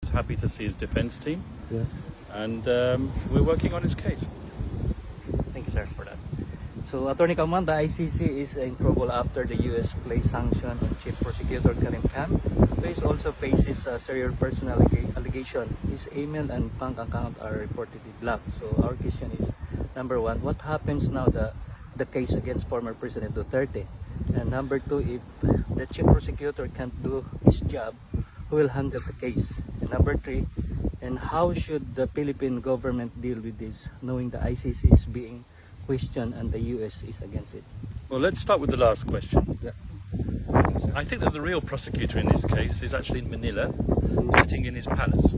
He's happy to see his defense team, Yeah. and we're working on his case. Thank you, sir, for that. So, Atty.Kaufman, the ICC is in trouble after the U.S. placed sanction on Chief Prosecutor Karim Khan, who also faces a serious personal allegation. His email and bank account are reportedly blocked. So, our question is, number one, what happens now the case against former President Duterte? And number two, if the Chief Prosecutor can't do his job, who will handle the case? And number three, and how should the Philippine government deal with this, knowing the ICC is being questioned and the US is against it? Well, let's start with the last question. Yeah. I think that the real prosecutor in this case is actually in Manila, sitting in his palace.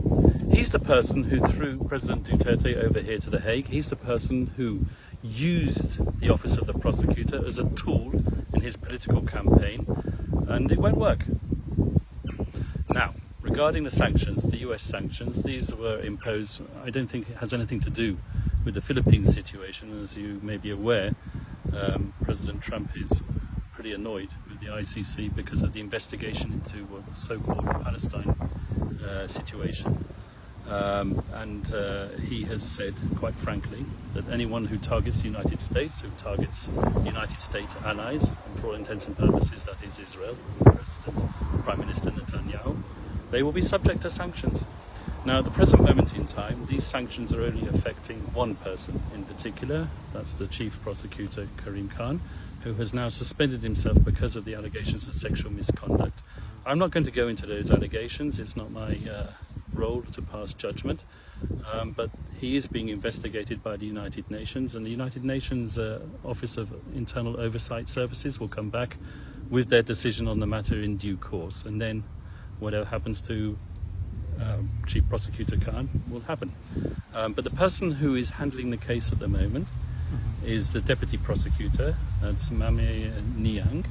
He's the person who threw President Duterte over here to The Hague. He's the person who used the office of the prosecutor as a tool in his political campaign, and it won't work. Now, regarding the sanctions, the US sanctions, these were imposed, I don't think it has anything to do with the Philippines situation. As you may be aware, President Trump is pretty annoyed with the ICC because of the investigation into the so-called Palestine situation. And he has said, quite frankly, that anyone who targets the United States, who targets United States allies, and for all intents and purposes that is Israel, President, Prime Minister Netanyahu, they will be subject to sanctions. Now, at the present moment in time, these sanctions are only affecting one person in particular. That's the Chief Prosecutor, Karim Khan, who has now suspended himself because of the allegations of sexual misconduct. I'm not going to go into those allegations. It's not my role to pass judgment, but he is being investigated by the United Nations, and the United Nations Office of Internal Oversight Services will come back with their decision on the matter in due course, and then whatever happens to Chief Prosecutor Khan will happen. But the person who is handling the case at the moment is the Deputy Prosecutor, that's Mame Niang,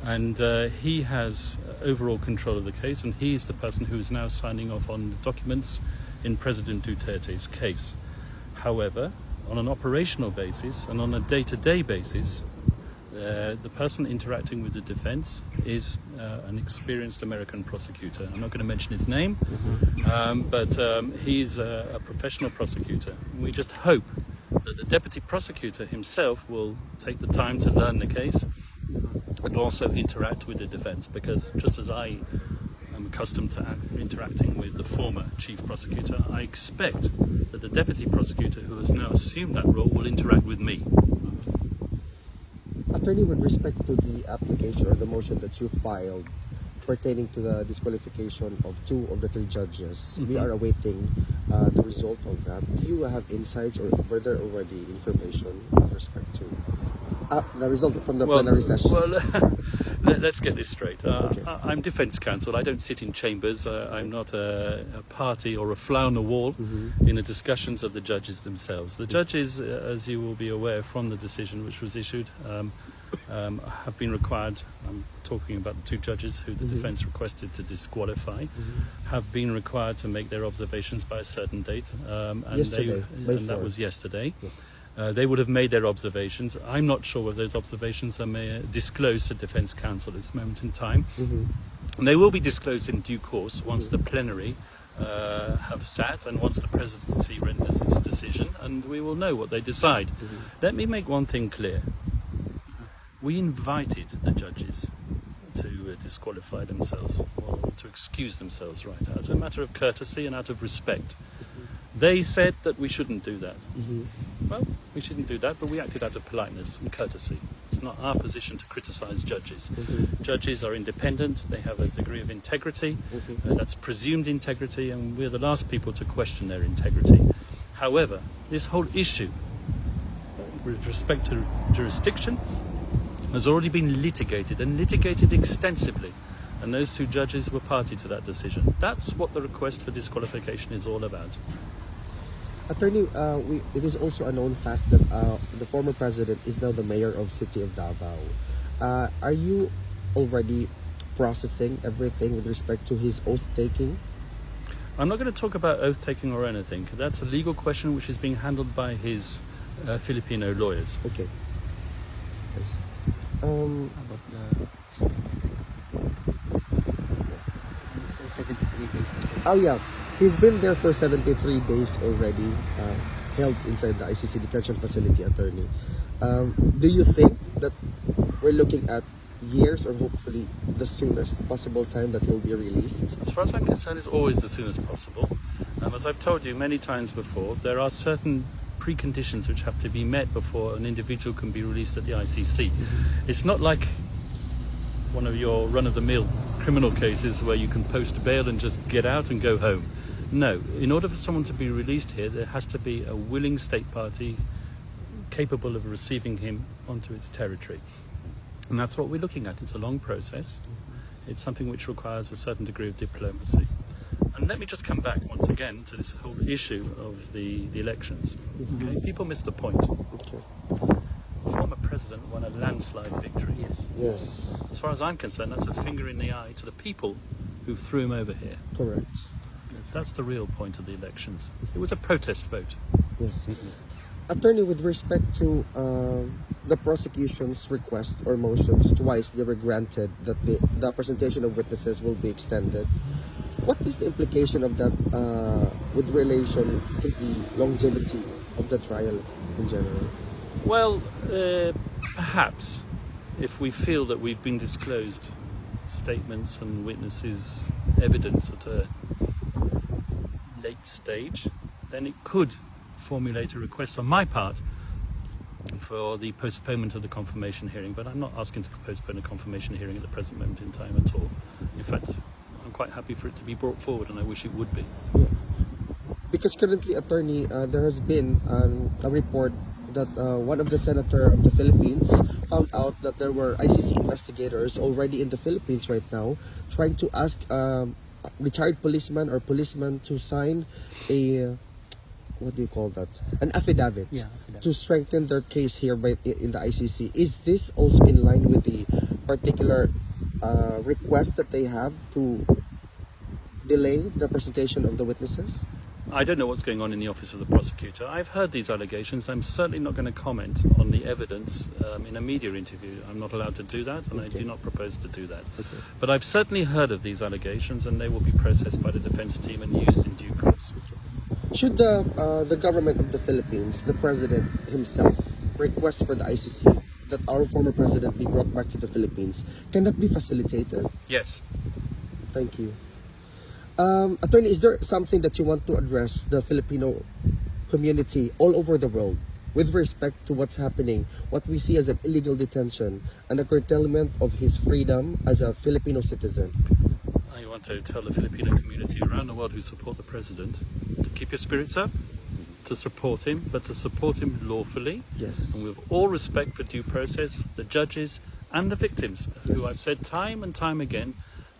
and he has overall control of the case, and he is the person who is now signing off on the documents in President Duterte's case. However, on an operational basis and on a day-to-day basis, the person interacting with the defense is an experienced American prosecutor. I'm not going to mention his name, but he's a professional prosecutor. We just hope that the deputy prosecutor himself will take the time to learn the case and also interact with the defense, because just as I am accustomed to interacting with the former chief prosecutor, I expect that the deputy prosecutor who has now assumed that role will interact with me. Attorney, with respect to the application or the motion that you filed pertaining to the disqualification of 2 of the 3 judges, we are awaiting the result of that. Do you have insights, or were there already information with respect to the result from the plenary session? Well, let's get this straight. Okay. I'm defense counsel. I don't sit in chambers. I'm not a party or a fly on the wall in the discussions of the judges themselves. The judges, as you will be aware from the decision which was issued, have been required, I'm talking about the 2 judges who the defense requested to disqualify, have been required to make their observations by a certain date, and that was yesterday. Yeah. They would have made their observations. I'm not sure whether those observations are disclosed to defense counsel at this moment in time. And they will be disclosed in due course once the plenary have sat and once the presidency renders its decision, and we will know what they decide. Let me make one thing clear. We invited the judges to disqualify themselves, or to excuse themselves, right, as a matter of courtesy and out of respect. They said that we shouldn't do that. Well, we shouldn't do that, but we acted out of politeness and courtesy. It's not our position to criticize judges. Judges are independent, they have a degree of integrity, that's presumed integrity, and we're the last people to question their integrity. However, this whole issue with respect to jurisdiction has already been litigated, and litigated extensively, and those 2 judges were party to that decision. That's what the request for disqualification is all about. Attorney, it is also a known fact that the former president is now the mayor of City of Davao. Are you already processing everything with respect to his oath-taking? I'm not going to talk about oath-taking or anything. That's a legal question which is being handled by his Filipino lawyers. Okay. About the 73 days. Oh yeah, he's been there for 73 days already, held inside the ICC detention facility, attorney. Do you think that we're looking at years or hopefully the soonest possible time that he'll be released? As far as I'm concerned, it's always the soonest possible. As I've told you many times before, there are certain preconditions which have to be met before an individual can be released at the ICC. It's not like one of your run-of-the-mill criminal cases where you can post bail and just get out and go home. No, in order for someone to be released here, there has to be a willing state party capable of receiving him onto its territory. And that's what we're looking at. It's a long process. It's something which requires a certain degree of diplomacy. And let me just come back once again to this whole issue of the elections. Okay? People miss the point. Okay. Former president won a landslide victory. Yes, As far as I'm concerned, that's a finger in the eye to the people who threw him over here. correct. That's the real point of the elections. It was a protest vote. Yes. Attorney, with respect to the prosecution's request or motions, twice they were granted that the presentation of witnesses will be extended. What is the implication of that with relation to the longevity of the trial in general? Well, perhaps if we feel that we've been disclosed statements and witnesses' evidence at a late stage, then it could formulate a request on my part for the postponement of the confirmation hearing. But I'm not asking to postpone a confirmation hearing at the present moment in time at all. In fact, I'm quite happy for it to be brought forward, and I wish it would be. Because currently, attorney, there has been a report that one of the senator of the Philippines found out that there were ICC investigators already in the Philippines right now trying to ask retired policeman or policeman to sign a, what do you call that? An affidavit, to strengthen their case here in the ICC. Is this also in line with the particular request that they have to delay the presentation of the witnesses? I don't know what's going on in the office of the prosecutor. I've heard these allegations. I'm certainly not going to comment on the evidence in a media interview. I'm not allowed to do that, and I do not propose to do that. But I've certainly heard of these allegations, and they will be processed by the defense team and used in due course. Should the government of the Philippines, the president himself, request for the ICC that our former president be brought back to the Philippines, can that be facilitated? Yes. Thank you. Attorney, is there something that you want to address the Filipino community all over the world with respect to what's happening, what we see as an illegal detention and a curtailment of his freedom as a Filipino citizen? I want to tell the Filipino community around the world who support the president to keep your spirits up, to support him, but to support him lawfully. Yes. And with all respect for due process, the judges and the victims, who I've said time and time again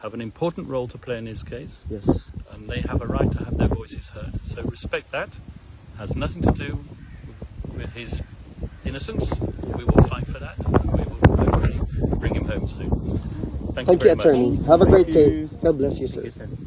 have an important role to play in this case. Yes. And they have a right to have their voices heard. So respect that. Has nothing to do with his innocence. We will fight for that, and we will hopefully bring him home soon. Thank you Thank you, very much. attorney. Have a great day. God bless you, sir. Thank you, sir.